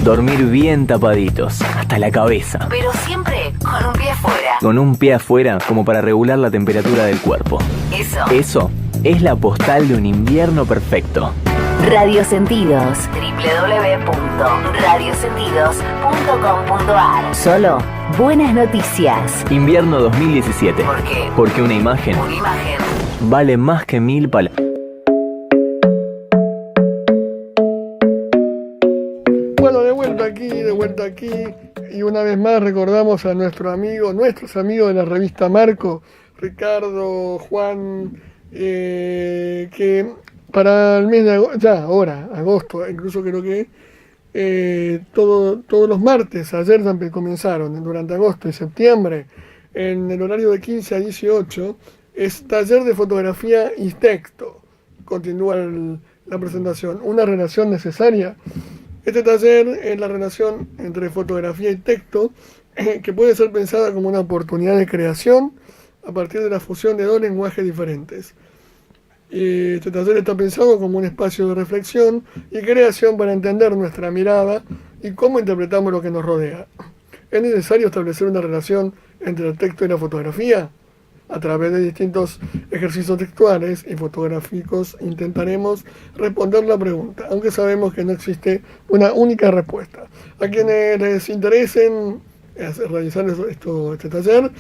Dormir bien tapaditos, hasta la cabeza. Pero siempre con un pie afuera. Con un pie afuera como para regular la temperatura del cuerpo. Eso es la postal de un invierno perfecto. Radio Sentidos. www.radiosentidos.com.ar. Solo buenas noticias. Invierno 2017. ¿Por qué? Porque una imagen vale más que 1000 palabras. Bueno, de vuelta aquí, y una vez más recordamos a nuestros amigos de la revista Marco, Ricardo, Juan, que para el mes de agosto, incluso creo que todos los martes, ayer también comenzaron, durante agosto y septiembre, en el horario de 15 a 18, es taller de fotografía y texto. Continúa la presentación, una relación necesaria. Este taller es la relación entre fotografía y texto, que puede ser pensada como una oportunidad de creación a partir de la fusión de dos lenguajes diferentes. Este taller está pensado como un espacio de reflexión y creación para entender nuestra mirada y cómo interpretamos lo que nos rodea. ¿Es necesario establecer una relación entre el texto y la fotografía? A través de distintos ejercicios textuales y fotográficos intentaremos responder la pregunta, aunque sabemos que no existe una única respuesta. A quienes les interesen realizar este taller,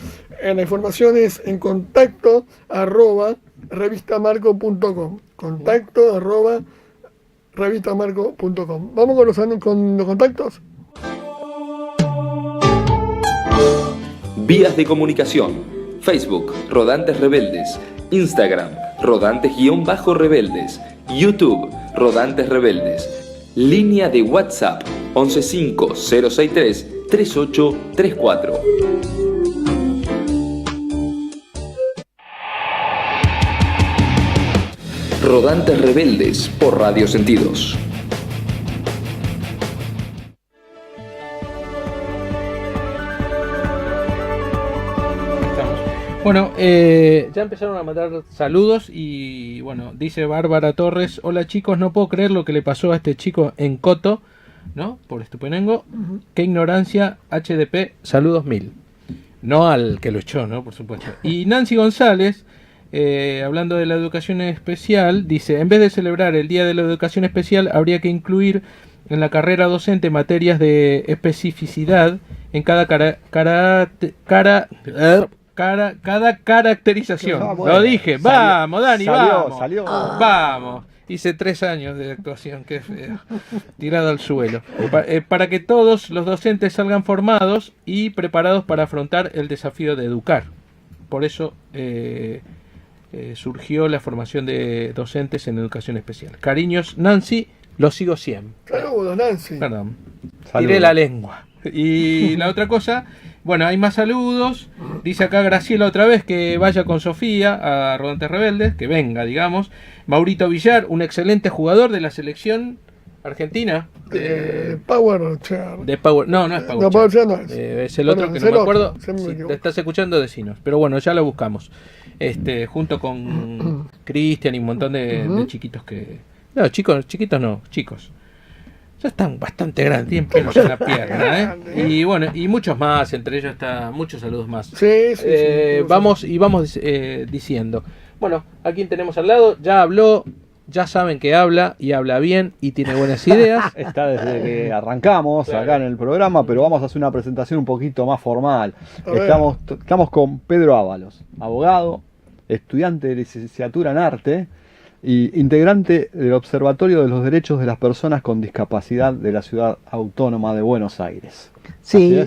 la información es en contacto@revistamarco.com. Contacto@revistamarco.com. Vamos con los contactos. Vías de comunicación: Facebook, Rodantes Rebeldes; Instagram, Rodantes-Rebeldes; YouTube, Rodantes Rebeldes; línea de WhatsApp 115-063-3834. Rodantes Rebeldes por Radio Sentidos. Bueno, ya empezaron a mandar saludos y bueno, dice Bárbara Torres: hola chicos, no puedo creer lo que le pasó a este chico en Coto, ¿no? Por Estupenengo. Qué ignorancia, HDP, saludos 1000. No al que lo echó, ¿no? Por supuesto. Y Nancy González, hablando de la educación especial, dice: en vez de celebrar el Día de la Educación Especial, habría que incluir en la carrera docente materias de especificidad en cada cada caracterización. Bueno, lo dije, vamos, Dani, salió. Vamos. Hice 3 años de actuación, qué feo. Tirado al suelo. Para que todos los docentes salgan formados y preparados para afrontar el desafío de educar. Por eso surgió la formación de docentes en educación especial. Cariños, Nancy, lo sigo siempre. Saludos, Nancy. Perdón. Tiré la lengua. Y la otra cosa, bueno, hay más saludos. Dice acá Graciela otra vez que vaya con Sofía a Rodantes Rebeldes, que venga, digamos. Maurito Villar, un excelente jugador de la selección argentina. Power Chair. De Power, no es Power no, Chair. No es. Es el otro que no me acuerdo. Si te estás escuchando, decinos. Pero bueno, ya lo buscamos. Junto con Cristian y un montón de chiquitos que... No, chiquitos no, chicos. Ya están bastante grandes, tienen pelos en la pierna, ¿eh? Y bueno, y muchos más, entre ellos está muchos saludos más. Sí. Vamos diciendo. Bueno, ¿a quién tenemos al lado? Ya habló, ya saben que habla y habla bien y tiene buenas ideas. Está desde que arrancamos acá en el programa, pero vamos a hacer una presentación un poquito más formal. Estamos con Pedro Ábalos, abogado, estudiante de licenciatura en arte y integrante del Observatorio de los Derechos de las Personas con Discapacidad de la Ciudad Autónoma de Buenos Aires. Sí,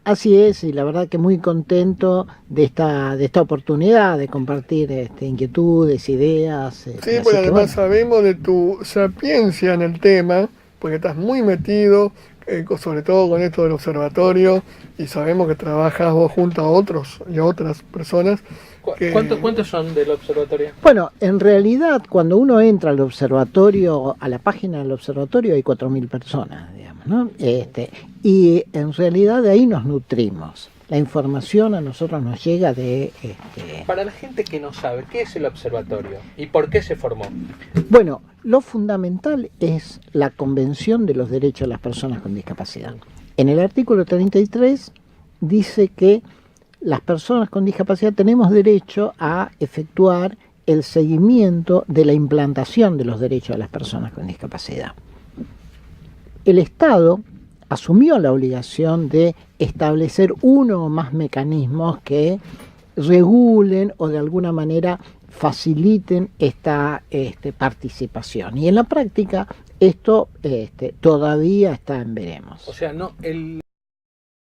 así es, y la verdad que muy contento de esta oportunidad de compartir inquietudes, ideas. Sí, porque además sabemos de tu sapiencia en el tema, porque estás muy metido, sobre todo con esto del observatorio, y sabemos que trabajas vos junto a otros y a otras personas. ¿Cuántos son del observatorio? Bueno, en realidad cuando uno entra al observatorio, a la página del observatorio, hay 4.000 personas, digamos, ¿no? Y en realidad de ahí nos nutrimos. la información a nosotros nos llega de... Para la gente que no sabe, ¿qué es el observatorio? ¿Y por qué se formó? Bueno, lo fundamental es la Convención de los Derechos de las Personas con Discapacidad. En el artículo 33 dice que las personas con discapacidad tenemos derecho a efectuar el seguimiento de la implantación de los derechos de las personas con discapacidad. El Estado asumió la obligación de establecer uno o más mecanismos que regulen o de alguna manera faciliten esta participación. Y en la práctica esto todavía está en veremos. O sea, no el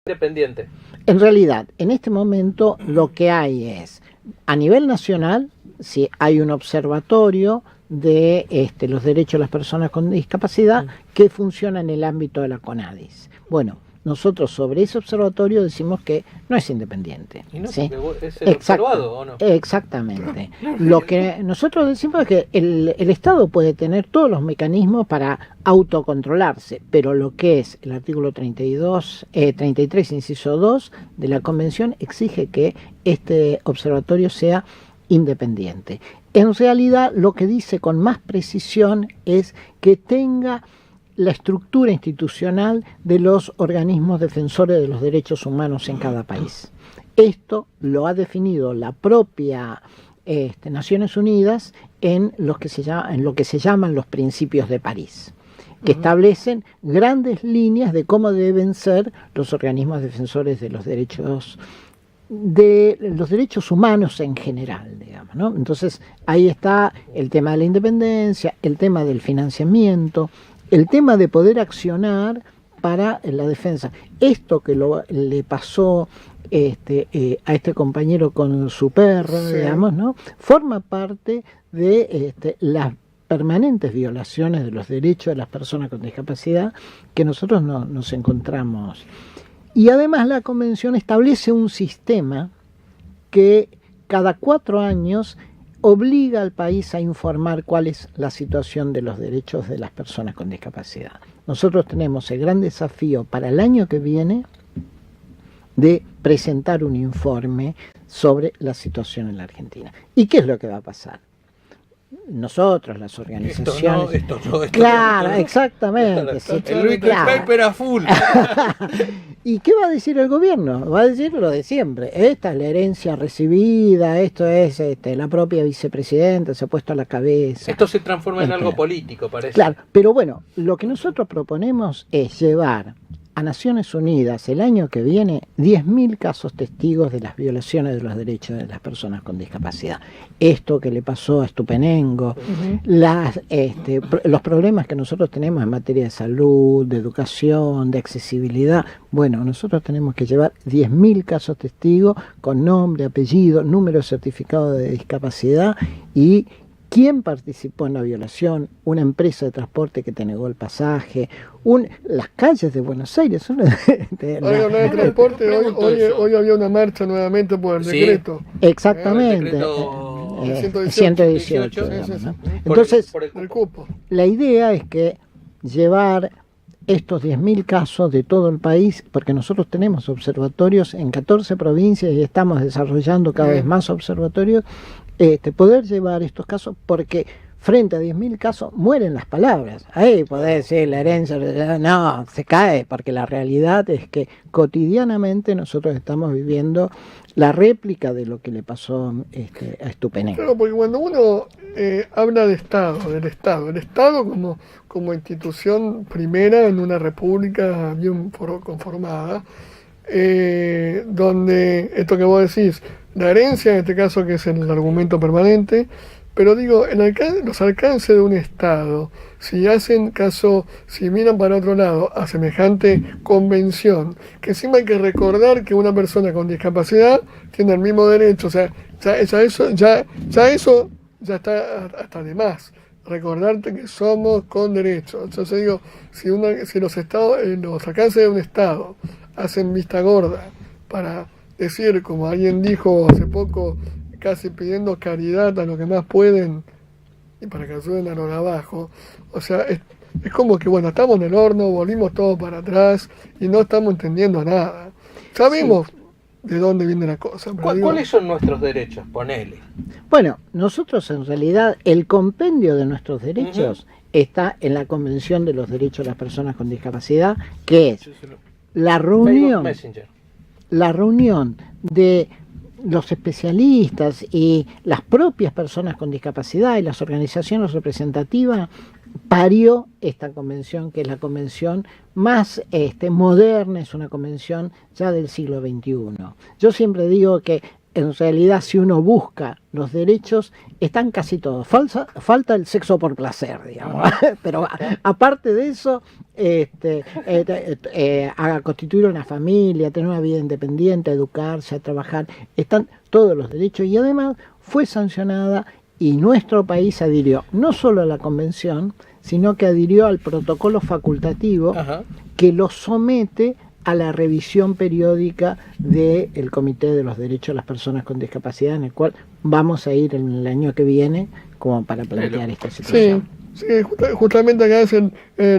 independiente. En realidad, en este momento lo que hay es, a nivel nacional, si hay un observatorio de los derechos de las personas con discapacidad que funciona en el ámbito de la CONADIS. Bueno, nosotros sobre ese observatorio decimos que no es independiente. ¿Y no? ¿Sí? ¿Es el observado o no? Exactamente. Lo que nosotros decimos es que el Estado puede tener todos los mecanismos para autocontrolarse, pero lo que es el artículo 33, inciso 2 de la Convención exige que este observatorio sea independiente. En realidad, lo que dice con más precisión es que tenga la estructura institucional de los organismos defensores de los derechos humanos en cada país. Esto lo ha definido la propia Naciones Unidas en lo que se llaman los principios de París, que establecen grandes líneas de cómo deben ser los organismos defensores de los derechos humanos en general, digamos, ¿no? Entonces ahí está el tema de la independencia, el tema del financiamiento, el tema de poder accionar para la defensa. Esto que le pasó a este compañero con su perro, sí, digamos, ¿no? Forma parte de las permanentes violaciones de los derechos de las personas con discapacidad que nosotros nos encontramos. Y además la Convención establece un sistema que cada 4 años obliga al país a informar cuál es la situación de los derechos de las personas con discapacidad. Nosotros tenemos el gran desafío para el año que viene de presentar un informe sobre la situación en la Argentina. ¿Y qué es lo que va a pasar? Nosotros, las organizaciones... Esto no. Claro, exactamente. Sí, el Liquid Paper a full. ¿Y qué va a decir el gobierno? Va a decir lo de siempre. Esta es la herencia recibida, esto es la propia vicepresidenta, se ha puesto a la cabeza. Esto se transforma en algo político, parece. Claro, pero bueno, lo que nosotros proponemos es llevar a Naciones Unidas el año que viene 10.000 casos testigos de las violaciones de los derechos de las personas con discapacidad. Esto que le pasó a Estupenengo, los problemas que nosotros tenemos en materia de salud, de educación, de accesibilidad. Bueno, nosotros tenemos que llevar 10.000 casos testigos con nombre, apellido, número de certificado de discapacidad y quién participó en la violación, una empresa de transporte que te negó el pasaje, las calles de Buenos Aires. De transporte, hoy había una marcha nuevamente por el decreto. Exactamente. El 118. Digamos, ¿no? Entonces, por el cupo. La idea es que llevar estos 10.000 casos de todo el país, porque nosotros tenemos observatorios en 14 provincias y estamos desarrollando cada vez más observatorios, poder llevar estos casos, porque frente a 10.000 casos mueren las palabras. Ahí podés decir la herencia, no, se cae, porque la realidad es que cotidianamente nosotros estamos viviendo la réplica de lo que le pasó a Estupenengo. Claro, porque cuando uno habla de Estado, del Estado, el Estado como institución primera en una república bien conformada, donde esto que vos decís, la herencia en este caso que es el argumento permanente, pero digo, los alcances de un Estado, si hacen caso, si miran para otro lado a semejante convención, que encima hay que recordar que una persona con discapacidad tiene el mismo derecho, o sea, eso ya está hasta de más. Recordarte que somos con derechos. Entonces digo, si los alcances de un Estado hacen vista gorda para decir, como alguien dijo hace poco, casi pidiendo caridad a los que más pueden y para que ayuden a los de abajo, o sea, es como que bueno, estamos en el horno, volvimos todo para atrás y no estamos entendiendo nada. Sabemos de dónde viene la cosa. Pero ¿Cuáles son nuestros derechos? Ponele. Bueno, nosotros en realidad el compendio de nuestros derechos está en la Convención de los Derechos de las Personas con Discapacidad, que es la reunión de los especialistas y las propias personas con discapacidad y las organizaciones representativas parió esta convención, que es la convención más moderna, es una convención ya del siglo XXI. Yo siempre digo que en realidad si uno busca los derechos, están casi todos. Falta el sexo por placer, digamos. Pero aparte de eso, a constituir una familia, tener una vida independiente, a educarse, a trabajar, están todos los derechos y además fue sancionada y nuestro país adhirió no solo a la convención, sino que adhirió al protocolo facultativo que lo somete a la revisión periódica del Comité de los Derechos de las Personas con Discapacidad, en el cual vamos a ir en el año que viene como para plantear esta situación. Sí, justamente acá es el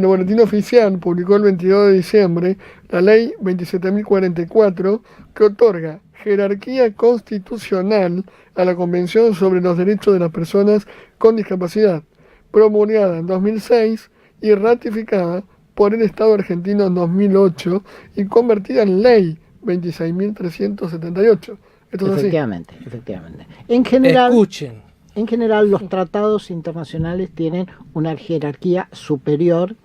Boletín Oficial, publicó el 22 de diciembre, la Ley 27.044, que otorga jerarquía constitucional a la Convención sobre los Derechos de las Personas con Discapacidad, promulgada en 2006 y ratificada por el Estado argentino en 2008 y convertida en Ley 26.378. Efectivamente. En general, escuchen. En general, los tratados internacionales tienen una jerarquía superior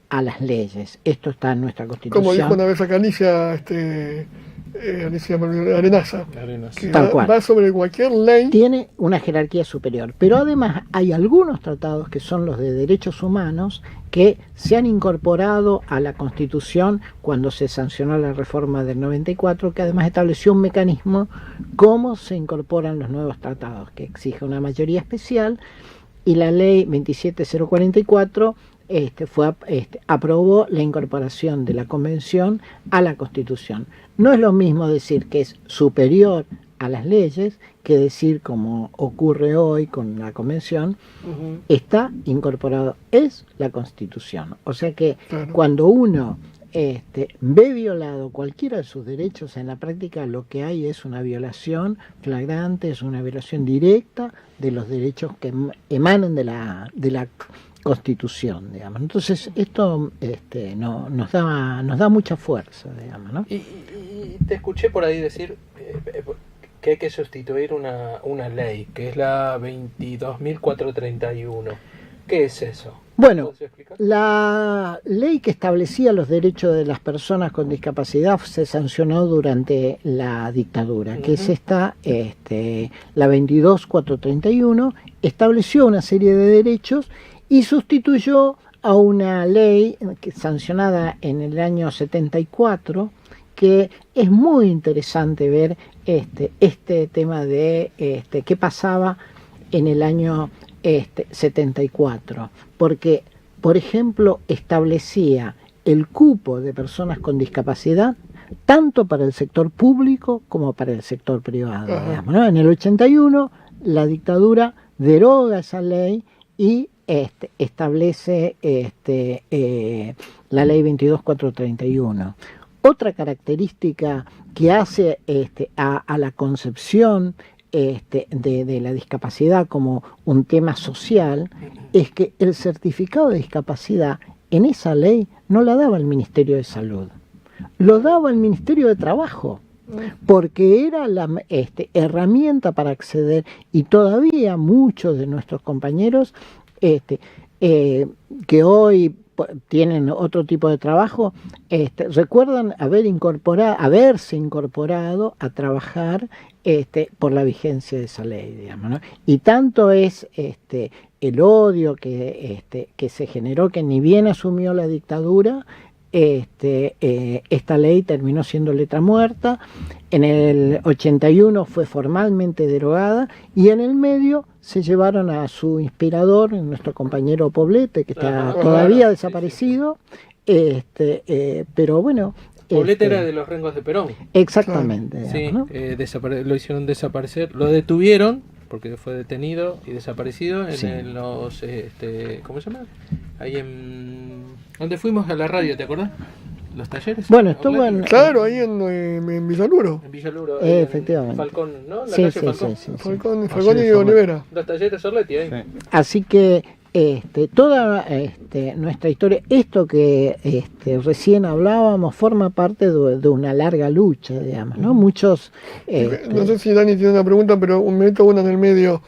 a las leyes. Esto está en nuestra Constitución. Como dijo una vez acá Alicia Arenaza, que Tal cual. va sobre cualquier ley. Tiene una jerarquía superior. Pero además hay algunos tratados que son los de derechos humanos que se han incorporado a la Constitución cuando se sancionó la reforma del 94, que además estableció un mecanismo cómo se incorporan los nuevos tratados, que exige una mayoría especial, y la ley 27044 aprobó la incorporación de la Convención a la Constitución. No es lo mismo decir que es superior a las leyes que decir, como ocurre hoy con la Convención, está incorporado, es la Constitución. O sea que cuando uno ve violado cualquiera de sus derechos, en la práctica lo que hay es una violación flagrante, es una violación directa de los derechos que emanan de la Constitución, digamos. Entonces esto nos da mucha fuerza, digamos, ¿no? Y te escuché por ahí decir que hay que sustituir una ley, que es la 22.431. ¿Qué es eso? Bueno, la ley que establecía los derechos de las personas con discapacidad se sancionó durante la dictadura, que es esta, la 22.431, estableció una serie de derechos y sustituyó a una ley sancionada en el año 74, que es muy interesante ver este tema de qué pasaba en el año 74, porque, por ejemplo, establecía el cupo de personas con discapacidad tanto para el sector público como para el sector privado. Digamos, ¿no? En el 81 la dictadura deroga esa ley y establece la ley 22.431. Otra característica que hace a la concepción de la discapacidad como un tema social es que el certificado de discapacidad en esa ley no la daba el Ministerio de Salud, lo daba el Ministerio de Trabajo, porque era la herramienta para acceder, y todavía muchos de nuestros compañeros que hoy tienen otro tipo de trabajo, recuerdan haberse incorporado a trabajar por la vigencia de esa ley, digamos, ¿no? Y tanto es el odio que se generó, que ni bien asumió la dictadura, esta ley terminó siendo letra muerta. En el 81 fue formalmente derogada y en el medio se llevaron a su inspirador, nuestro compañero Poblete, que está todavía desaparecido, pero bueno. Poblete era de los Rengos de Perón. Exactamente. Sí, ¿no? Lo hicieron desaparecer, lo detuvieron porque fue detenido y desaparecido en los ¿cómo se llama? Ahí en donde fuimos a la radio, ¿te acordás? los talleres. Bueno, estuvo en... Claro, ahí en Villaluro. En Villaluro. Efectivamente. En Falcón, ¿no? En la Sí, calle sí, Falcón. sí. Falcón y Orleti. Olivera. Los talleres Orleti ahí. Sí. Así que toda nuestra historia, esto que recién hablábamos, forma parte de una larga lucha, digamos, ¿no? Muchos... No sé si Dani tiene una pregunta, pero me meto una en el medio.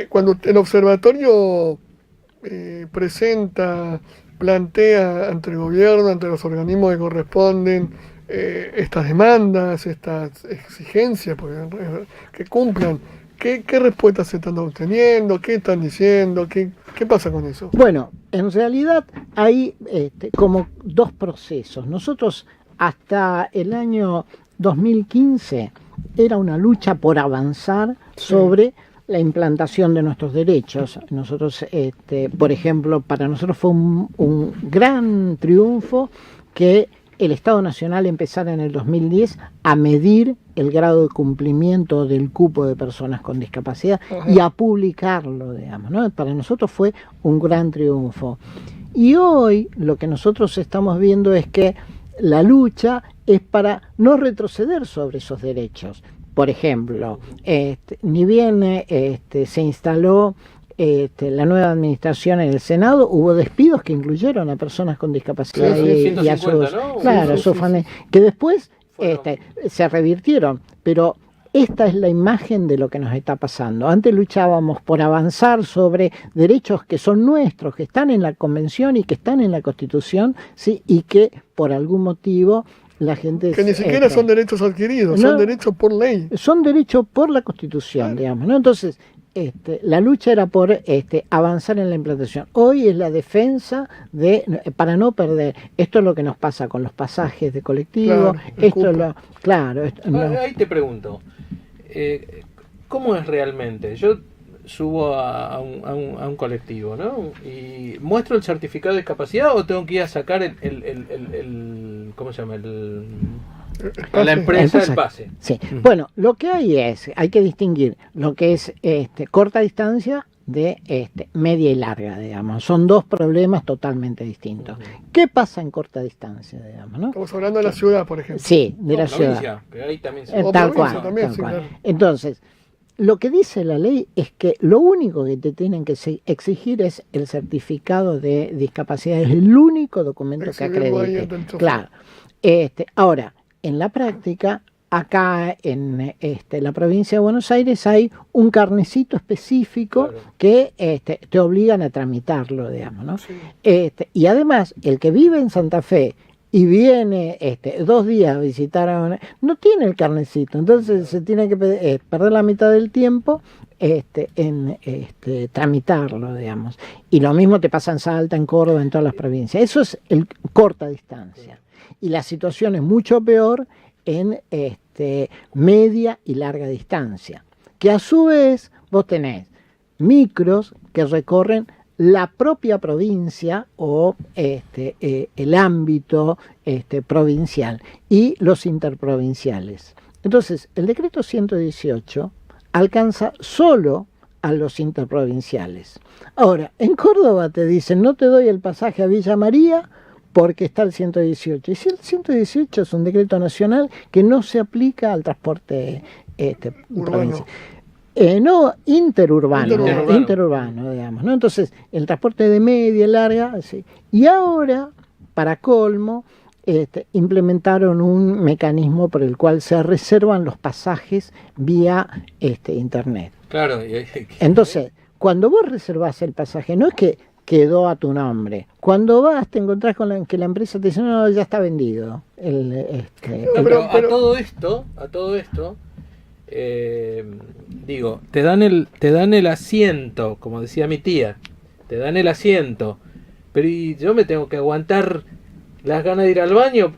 Cuando el observatorio plantea ante el gobierno, ante los organismos que corresponden, estas demandas, estas exigencias que cumplan, ¿qué respuestas se están obteniendo? ¿Qué están diciendo? ¿Qué pasa con eso? Bueno, en realidad hay como dos procesos. Nosotros hasta el año 2015 era una lucha por avanzar sobre la implantación de nuestros derechos. Nosotros, por ejemplo, para nosotros fue un gran triunfo que el Estado Nacional empezara en el 2010 a medir el grado de cumplimiento del cupo de personas con discapacidad y a publicarlo, digamos, ¿no? Para nosotros fue un gran triunfo. Y hoy lo que nosotros estamos viendo es que la lucha es para no retroceder sobre esos derechos. Por ejemplo, ni bien se instaló la nueva administración en el Senado, hubo despidos que incluyeron a personas con discapacidad y a sus, ¿no? claro, Sí. que después se revirtieron, pero esta es la imagen de lo que nos está pasando. Antes luchábamos por avanzar sobre derechos que son nuestros, que están en la Convención y que están en la Constitución, ¿sí? Y que por algún motivo la gente... Que ni siquiera son derechos adquiridos, no, son derechos por ley. Son derechos por la Constitución, digamos, ¿no? Entonces, la lucha era por avanzar en la implantación. Hoy es la defensa para no perder. Esto es lo que nos pasa con los pasajes de colectivo. Claro, Ahí te pregunto, ¿cómo es realmente? Yo subo a un colectivo, ¿no? Y muestro el certificado de discapacidad o tengo que ir a sacar el ¿cómo se llama? A la empresa el pase. Sí. Bueno, lo que hay que distinguir lo que es corta distancia de media y larga, digamos. Son dos problemas totalmente distintos. ¿Qué pasa en corta distancia, digamos, no? Estamos hablando de la ciudad, por ejemplo. Sí, de la ciudad. Que ahí también Tal provincia cual. también, Tal sí, cual. claro. Entonces, lo que dice la ley es que lo único que te tienen que exigir es el certificado de discapacidad. Es el único documento que acredite. Claro. Ahora, en la práctica, acá en la provincia de Buenos Aires hay un carnecito específico, claro, que te obligan a tramitarlo, digamos, ¿no? Sí. Y además, el que vive en Santa Fe y viene 2 días a visitar no tiene el carnecito, entonces se tiene que perder la mitad del tiempo en tramitarlo, digamos. Y lo mismo te pasa en Salta, en Córdoba, en todas las provincias. Eso es el corta distancia. Y la situación es mucho peor en media y larga distancia, que a su vez vos tenés micros que recorren la propia provincia o el ámbito provincial y los interprovinciales. Entonces, el decreto 118 alcanza solo a los interprovinciales. Ahora, en Córdoba te dicen, no te doy el pasaje a Villa María porque está el 118. Y si el 118 es un decreto nacional que no se aplica al transporte provincial. No, interurbano, digamos, ¿no? Entonces, el transporte de media, larga, sí. Y ahora, para colmo, implementaron un mecanismo por el cual se reservan los pasajes vía internet. Claro. Entonces, cuando vos reservás el pasaje, no es que quedó a tu nombre. Cuando vas, te encontrás con que la empresa te dice, no, ya está vendido. Pero a todo esto, digo, te dan el asiento, como decía mi tía, te dan el asiento, pero y yo me tengo que aguantar las ganas de ir al baño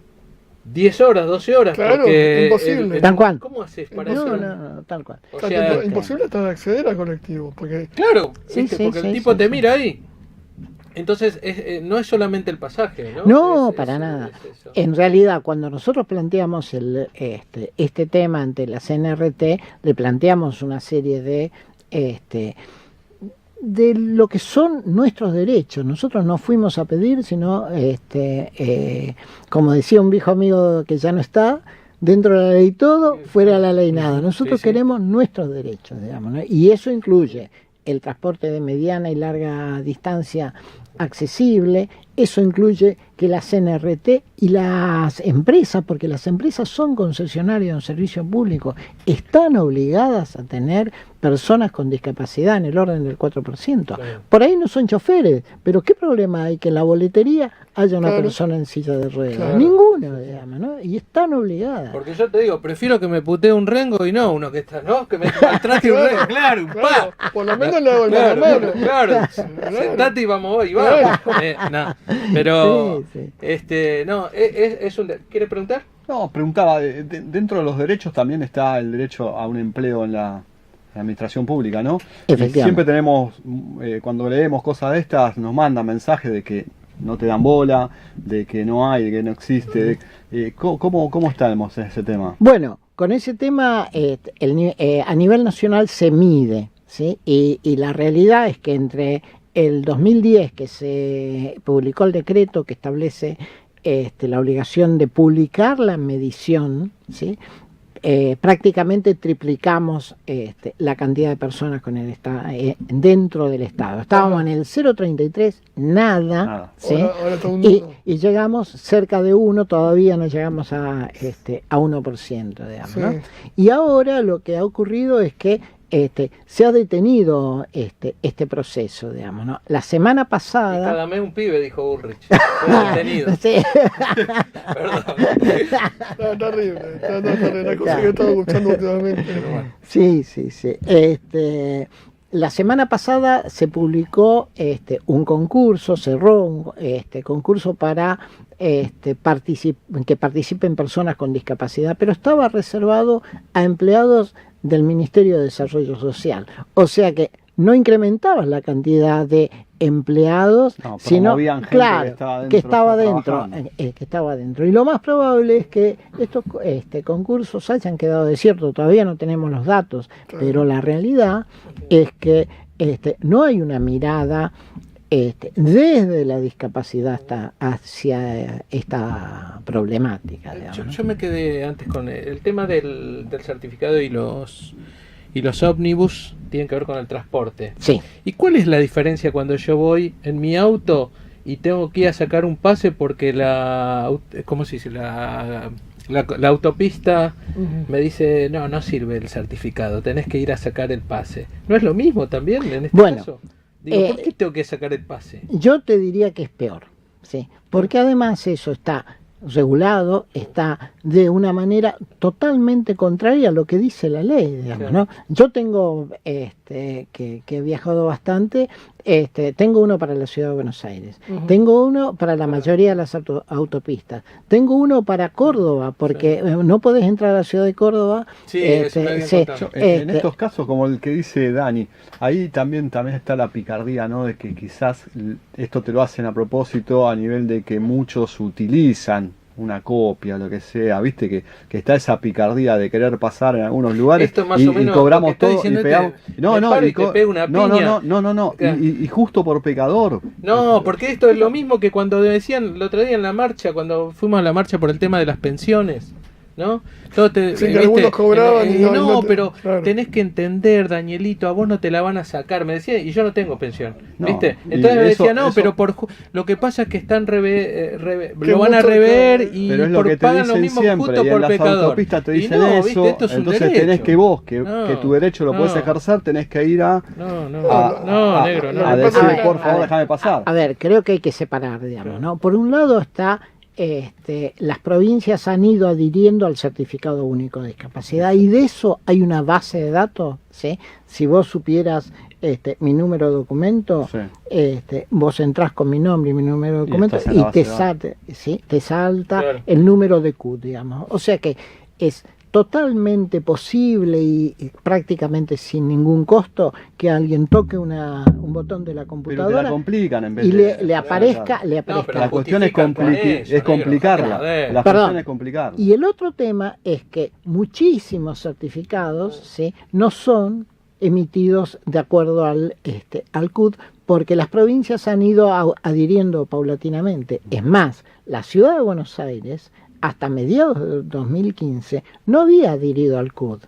10 horas, 12 horas, claro, porque imposible. Tal cual. ¿Cómo haces para No, eso? no, tal cual. O sea, imposible hasta acceder al colectivo, porque claro, Sí, porque sí, el tipo sí, te sí. mira ahí. Entonces, no es solamente el pasaje, ¿no? No, Es para nada. es eso. En realidad, cuando nosotros planteamos este tema ante la CNRT, le planteamos una serie de de lo que son nuestros derechos. Nosotros no fuimos a pedir, sino, como decía un viejo amigo que ya no está, dentro de la ley todo, fuera de la ley nada. Nosotros queremos nuestros derechos, digamos, ¿no? Y eso incluye el transporte de mediana y larga distancia accesible, eso incluye que la CNRT y las empresas, porque las empresas son concesionarios de un servicio público, están obligadas a tener personas con discapacidad en el orden del 4%. Por ahí no son choferes, pero ¿qué problema hay que en la boletería haya una persona en silla de ruedas? Ninguno, digamos, ¿no? Y están obligadas. Porque yo te digo, prefiero que me putee un rengo y no uno que está, ¿no? Que me maltrate un rengo, claro, un pa. Por lo menos le hago el mano. Claro, sentate y vamos, y vamos. No, pero, Sí. No, es un... ¿Quiere preguntar? No, preguntaba, dentro de los derechos también está el derecho a un empleo en la administración pública, ¿no? Efectivamente. Siempre tenemos, cuando leemos cosas de estas, nos mandan mensajes de que no te dan bola, de que no hay, de que no existe. ¿Cómo estamos en ese tema? Bueno, con ese tema a nivel nacional se mide, ¿sí? Y la realidad es que entre el 2010, que se publicó el decreto que establece la obligación de publicar la medición, ¿sí? Prácticamente triplicamos la cantidad de personas con el dentro del Estado. Estábamos en el 0,33, nada. ¿Sí? Ahora todo el mundo. Y llegamos cerca de 1, todavía no llegamos a 1%, digamos, Sí. ¿no? Y ahora lo que ha ocurrido es que se ha detenido este proceso, digamos, ¿no? La semana Y pasada... cada mes un pibe, dijo Ulrich. Fue detenido. Sí. Perdón. Está terrible. La cosa que he estado escuchando últimamente. Sí. La semana pasada se publicó un concurso, cerró un concurso para que participen personas con discapacidad, pero estaba reservado a empleados del Ministerio de Desarrollo Social. O sea que no incrementabas la cantidad de empleados, sino gente que estaba dentro. Y lo más probable es que estos concursos hayan quedado desiertos. Todavía no tenemos los datos, pero la realidad es que no hay una mirada desde la discapacidad hacia esta problemática. Yo me quedé antes con el tema del certificado y los ómnibus tienen que ver con el transporte. Sí. ¿Y cuál es la diferencia cuando yo voy en mi auto y tengo que ir a sacar un pase porque ¿cómo se dice? La autopista me dice, no sirve el certificado, tenés que ir a sacar el pase? ¿No es lo mismo también en este caso? Digo, ¿por qué tengo que sacar el pase? Yo te diría que es peor, ¿sí? Porque además eso está regulado, está de una manera totalmente contraria a lo que dice la ley, digamos, ¿no? Yo tengo, que he viajado bastante, tengo uno para la ciudad de Buenos Aires, tengo uno para la mayoría de las autopistas, tengo uno para Córdoba, porque no podés entrar a la ciudad de Córdoba. En estos casos, como el que dice Dani, ahí también está la picardía, ¿no? De que quizás esto te lo hacen a propósito a nivel de que muchos utilizan una copia, lo que sea, viste que está esa picardía de querer pasar en algunos lugares. Esto más y, o menos y cobramos todo y pegamos. Y justo por pecador. No, porque esto es lo mismo que cuando decían el otro día en la marcha, cuando fuimos a la marcha por el tema de las pensiones, ¿no? Que algunos cobraban pero tenés que entender, Danielito, a vos no te la van a sacar, me decía, y yo no tengo pensión, ¿viste? Entonces me decía, pero lo que pasa es que están lo van a rever y pero es lo que te pagan lo dicen mismo siempre, justo y por en las pecador. autopistas te dicen ¿viste? eso, Esto es un entonces derecho. tenés que tu derecho lo podés ejercer, tenés que ir a negro, a decir, por favor, déjame pasar. A ver, creo que hay que separar, digamos, ¿no? Por un lado está las provincias han ido adhiriendo al certificado único de discapacidad y de eso hay una base de datos, ¿sí? Si vos supieras mi número de documento, vos entrás con mi nombre y mi número de documento y te salta el número de CUT, digamos. O sea que es totalmente posible y prácticamente sin ningún costo que alguien toque un botón de la computadora. Pero te la complican en vez y de le aparezca. La cuestión es complicarla. La cuestión es complicarla. Y el otro tema es que muchísimos certificados, ¿sí? no son emitidos de acuerdo al CUT, porque las provincias han ido adhiriendo paulatinamente. Es más, la ciudad de Buenos Aires, hasta mediados de 2015, no había adherido al CUT.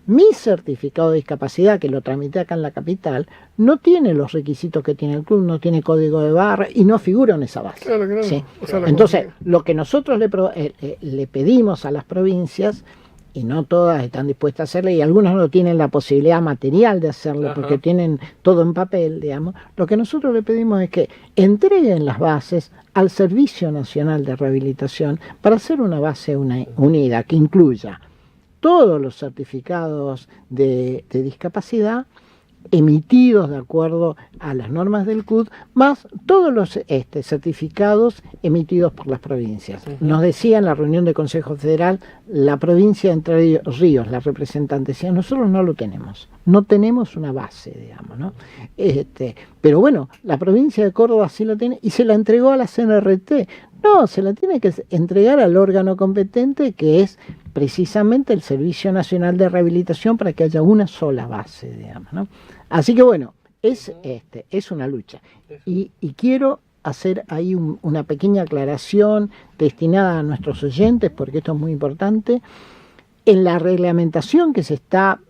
Mi certificado de discapacidad, que lo tramité acá en la capital, no tiene los requisitos que tiene el CUT, no tiene código de barra y no figura en esa base. Claro, claro. ¿Sí? O sea, Entonces, lo que nosotros le pedimos a las provincias, y no todas están dispuestas a hacerlo, y algunas no tienen la posibilidad material de hacerlo, Ajá. porque tienen todo en papel, digamos, lo que nosotros le pedimos es que entreguen las bases al Servicio Nacional de Rehabilitación para hacer una base unida que incluya todos los certificados de discapacidad emitidos de acuerdo a las normas del CUT, más todos los certificados emitidos por las provincias. Nos decía en la reunión del Consejo Federal, la provincia de Entre Ríos, la representante, decía, nosotros no lo tenemos, no tenemos una base, digamos, ¿no? Pero bueno, la provincia de Córdoba sí lo tiene y se la entregó a la CNRT. No, se la tiene que entregar al órgano competente, que es precisamente el Servicio Nacional de Rehabilitación, para que haya una sola base, digamos, ¿no? Así que bueno, es una lucha. Y quiero hacer ahí una pequeña aclaración destinada a nuestros oyentes, porque esto es muy importante. En la reglamentación que se está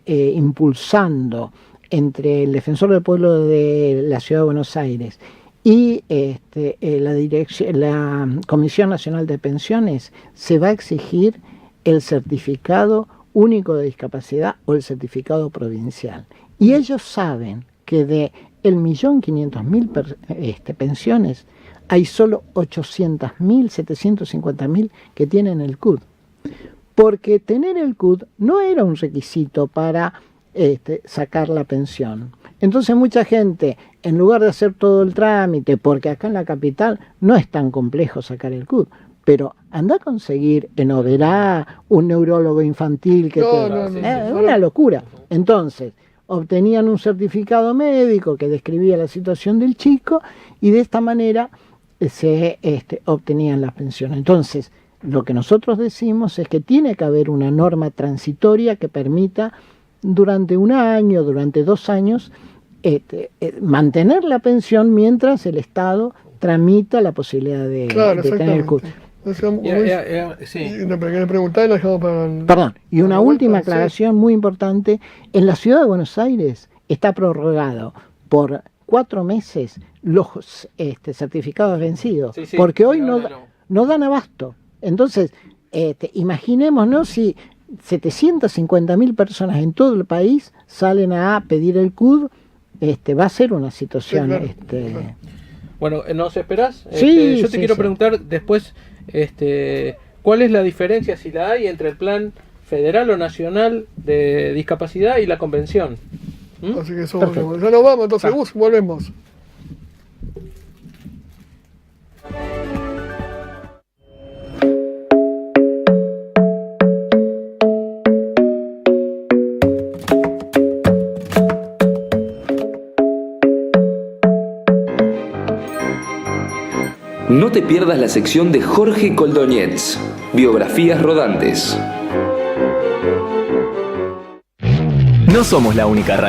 impulsando entre el Defensor del Pueblo de la Ciudad de Buenos Aires y la Comisión Nacional de Pensiones, se va a exigir el certificado único de discapacidad o el certificado provincial. Y ellos saben que de 1.500.000 pensiones hay solo 800.000, 750.000 que tienen el CUT. Porque tener el CUT no era un requisito para sacar la pensión. Entonces mucha gente, en lugar de hacer todo el trámite, porque acá en la capital no es tan complejo sacar el CUT, pero anda a conseguir en Oberá un neurólogo infantil que es una locura. Entonces obtenían un certificado médico que describía la situación del chico y de esta manera se obtenían las pensiones. Entonces, lo que nosotros decimos es que tiene que haber una norma transitoria que permita durante un año, durante 2 años, mantener la pensión mientras el Estado tramita la posibilidad de tener el CUT. Perdón, y una última aclaración muy importante: en la Ciudad de Buenos Aires está prorrogado por 4 meses los certificados vencidos, porque hoy no dan abasto. Entonces, imaginémonos si 750.000 personas en todo el país salen a pedir el CUT, va a ser una situación. Bueno, ¿nos esperás? Sí, yo te quiero preguntar después, ¿cuál es la diferencia, si la hay, entre el plan federal o nacional de discapacidad y la convención? Así que eso, ya nos vamos, entonces volvemos. No te pierdas la sección de Jorge Coldoñez, Biografías Rodantes. No somos la única radio